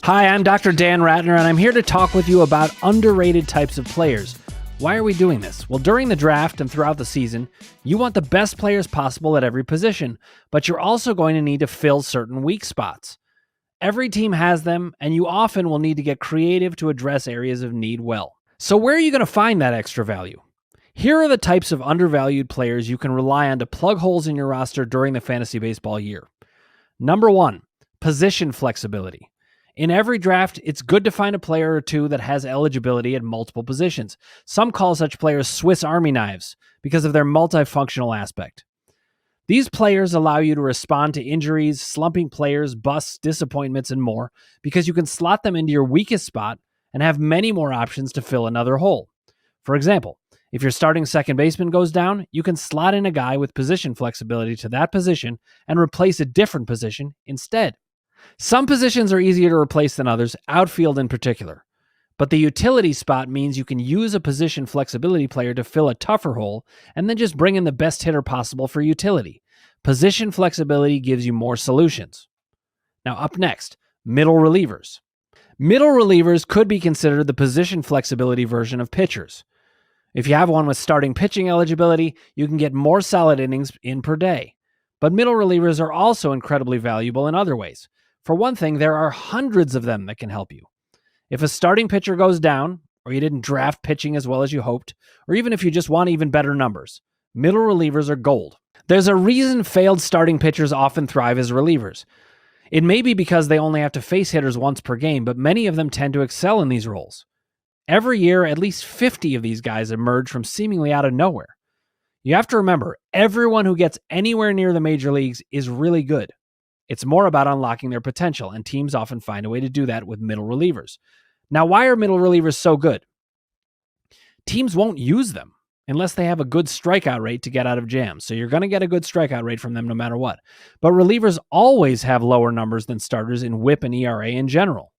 Hi, I'm Dr. Dan Ratner, and I'm here to talk with you about underrated types of players. Why are we doing this? Well, during the draft and throughout the season, you want the best players possible at every position, but you're also going to need to fill certain weak spots. Every team has them, and you often will need to get creative to address areas of need well. So where are you going to find that extra value? Here are the types of undervalued players you can rely on to plug holes in your roster during the fantasy baseball year. Number 1, position flexibility. In every draft, it's good to find a player or two that has eligibility at multiple positions. Some call such players Swiss Army knives because of their multifunctional aspect. These players allow you to respond to injuries, slumping players, busts, disappointments, and more because you can slot them into your weakest spot and have many more options to fill another hole. For example, if your starting second baseman goes down, you can slot in a guy with position flexibility to that position and replace a different position instead. Some positions are easier to replace than others, outfield in particular. But the utility spot means you can use a position flexibility player to fill a tougher hole and then just bring in the best hitter possible for utility. Position flexibility gives you more solutions. Now up next, middle relievers. Middle relievers could be considered the position flexibility version of pitchers. If you have one with starting pitching eligibility, you can get more solid innings in per day. But middle relievers are also incredibly valuable in other ways. For one thing, there are hundreds of them that can help you. If a starting pitcher goes down, or you didn't draft pitching as well as you hoped, or even if you just want even better numbers, middle relievers are gold. There's a reason failed starting pitchers often thrive as relievers. It may be because they only have to face hitters once per game, but many of them tend to excel in these roles. Every year, at least 50 of these guys emerge from seemingly out of nowhere. You have to remember, everyone who gets anywhere near the major leagues is really good. It's more about unlocking their potential, and teams often find a way to do that with middle relievers. Now, why are middle relievers so good? Teams won't use them unless they have a good strikeout rate to get out of jams, so you're going to get a good strikeout rate from them no matter what. But relievers always have lower numbers than starters in WHIP and ERA in general.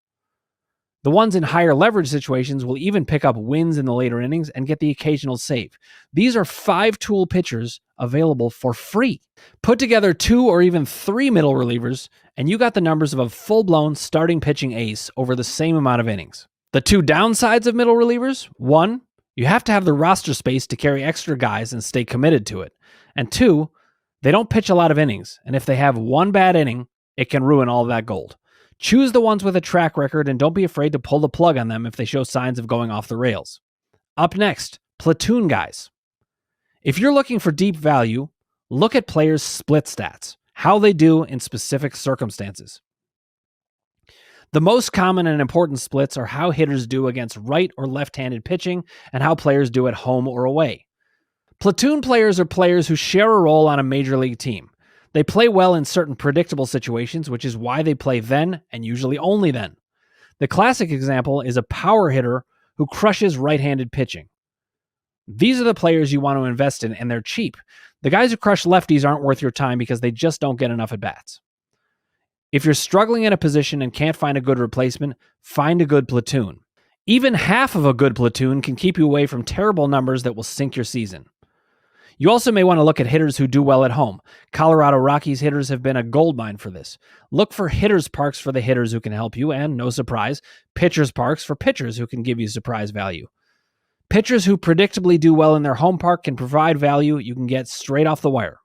The ones in higher leverage situations will even pick up wins in the later innings and get the occasional save. These are 5-tool pitchers available for free. Put together 2 or even 3 middle relievers, and you got the numbers of a full-blown starting pitching ace over the same amount of innings. The 2 downsides of middle relievers: 1, you have to have the roster space to carry extra guys and stay committed to it. And 2, they don't pitch a lot of innings, and if they have one bad inning, it can ruin all that gold. Choose the ones with a track record and don't be afraid to pull the plug on them if they show signs of going off the rails. Up next, platoon guys. If you're looking for deep value, look at players' split stats, how they do in specific circumstances. The most common and important splits are how hitters do against right or left-handed pitching and how players do at home or away. Platoon players are players who share a role on a major league team. They play well in certain predictable situations, which is why they play then and usually only then. The classic example is a power hitter who crushes right-handed pitching. These are the players you want to invest in, and they're cheap. The guys who crush lefties aren't worth your time because they just don't get enough at-bats. If you're struggling in a position and can't find a good replacement, find a good platoon. Even half of a good platoon can keep you away from terrible numbers that will sink your season. You also may want to look at hitters who do well at home. Colorado Rockies hitters have been a goldmine for this. Look for hitters' parks for the hitters who can help you, and, no surprise, pitchers' parks for pitchers who can give you surprise value. Pitchers who predictably do well in their home park can provide value you can get straight off the wire.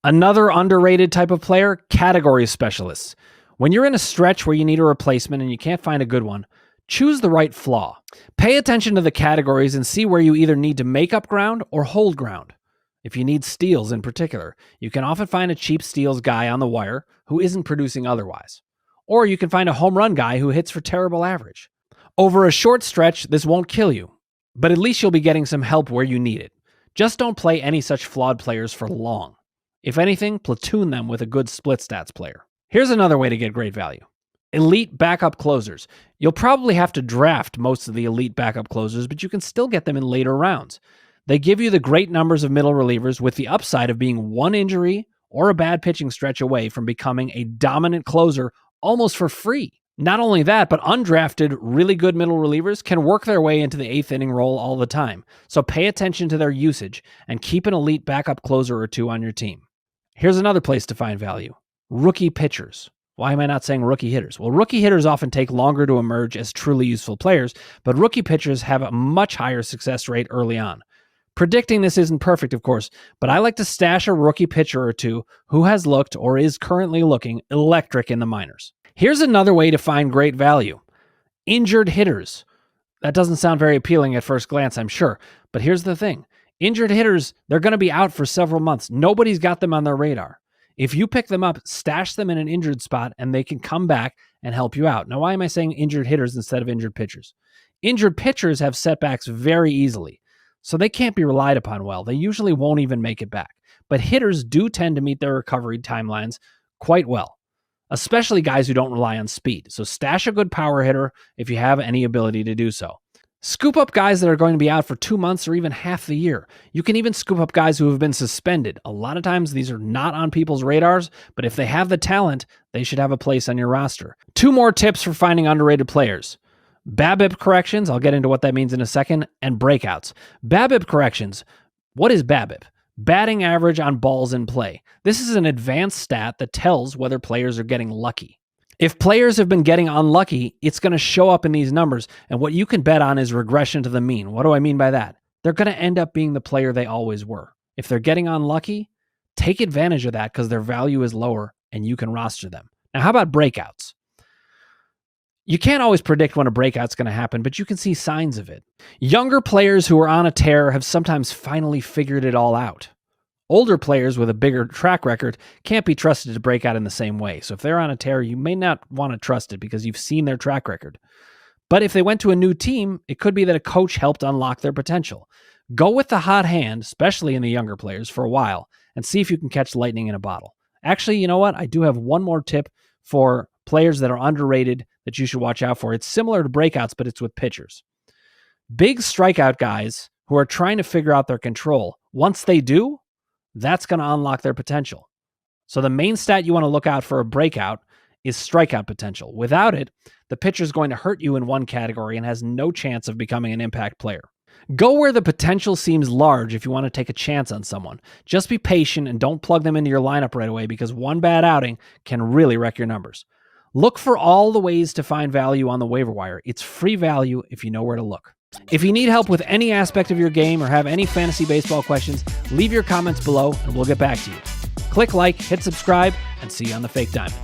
Another underrated type of player, category specialists. When you're in a stretch where you need a replacement and you can't find a good one, choose the right flaw. Pay attention to the categories and see where you either need to make up ground or hold ground. If you need steals in particular, you can often find a cheap steals guy on the wire who isn't producing otherwise. Or you can find a home run guy who hits for terrible average. Over a short stretch, this won't kill you, but at least you'll be getting some help where you need it. Just don't play any such flawed players for long. If anything, platoon them with a good split stats player. Here's another way to get great value. Elite backup closers. You'll probably have to draft most of the elite backup closers, but you can still get them in later rounds. They give you the great numbers of middle relievers with the upside of being one injury or a bad pitching stretch away from becoming a dominant closer almost for free. Not only that, but undrafted, really good middle relievers can work their way into the 8th inning role all the time. So pay attention to their usage and keep an elite backup closer or two on your team. Here's another place to find value. Rookie pitchers. Why am I not saying rookie hitters? Well, rookie hitters often take longer to emerge as truly useful players, but rookie pitchers have a much higher success rate early on. Predicting this isn't perfect, of course, but I like to stash a rookie pitcher or two who has looked or is currently looking electric in the minors. Here's another way to find great value. Injured hitters. That doesn't sound very appealing at first glance, I'm sure, but here's the thing. Injured hitters, they're going to be out for several months. Nobody's got them on their radar. If you pick them up, stash them in an injured spot, and they can come back and help you out. Now, why am I saying injured hitters instead of injured pitchers? Injured pitchers have setbacks very easily, so they can't be relied upon well. They usually won't even make it back. But hitters do tend to meet their recovery timelines quite well, especially guys who don't rely on speed. So stash a good power hitter if you have any ability to do so. Scoop up guys that are going to be out for 2 months or even half the year. You can even scoop up guys who have been suspended. A lot of times these are not on people's radars, but if they have the talent, they should have a place on your roster. 2 more tips for finding underrated players. BABIP corrections, I'll get into what that means in a second, and breakouts. BABIP corrections. What is BABIP? Batting average on balls in play. This is an advanced stat that tells whether players are getting lucky. If players have been getting unlucky, it's going to show up in these numbers, and what you can bet on is regression to the mean. What do I mean by that? They're going to end up being the player they always were. If they're getting unlucky, take advantage of that because their value is lower and you can roster them. Now, how about breakouts? You can't always predict when a breakout's going to happen, but you can see signs of it. Younger players who are on a tear have sometimes finally figured it all out. Older players with a bigger track record can't be trusted to break out in the same way. So if they're on a tear, you may not want to trust it because you've seen their track record. But if they went to a new team, it could be that a coach helped unlock their potential. Go with the hot hand, especially in the younger players, for a while, and see if you can catch lightning in a bottle. Actually, you know what? I do have one more tip for players that are underrated that you should watch out for. It's similar to breakouts, but it's with pitchers. Big strikeout guys who are trying to figure out their control. Once they do, that's going to unlock their potential. So the main stat you want to look out for a breakout is strikeout potential. Without it, the pitcher is going to hurt you in one category and has no chance of becoming an impact player. Go where the potential seems large if you want to take a chance on someone. Just be patient and don't plug them into your lineup right away because one bad outing can really wreck your numbers. Look for all the ways to find value on the waiver wire. It's free value if you know where to look. If you need help with any aspect of your game or have any fantasy baseball questions, leave your comments below and we'll get back to you. Click like, hit subscribe, and see you on the Fake Diamond.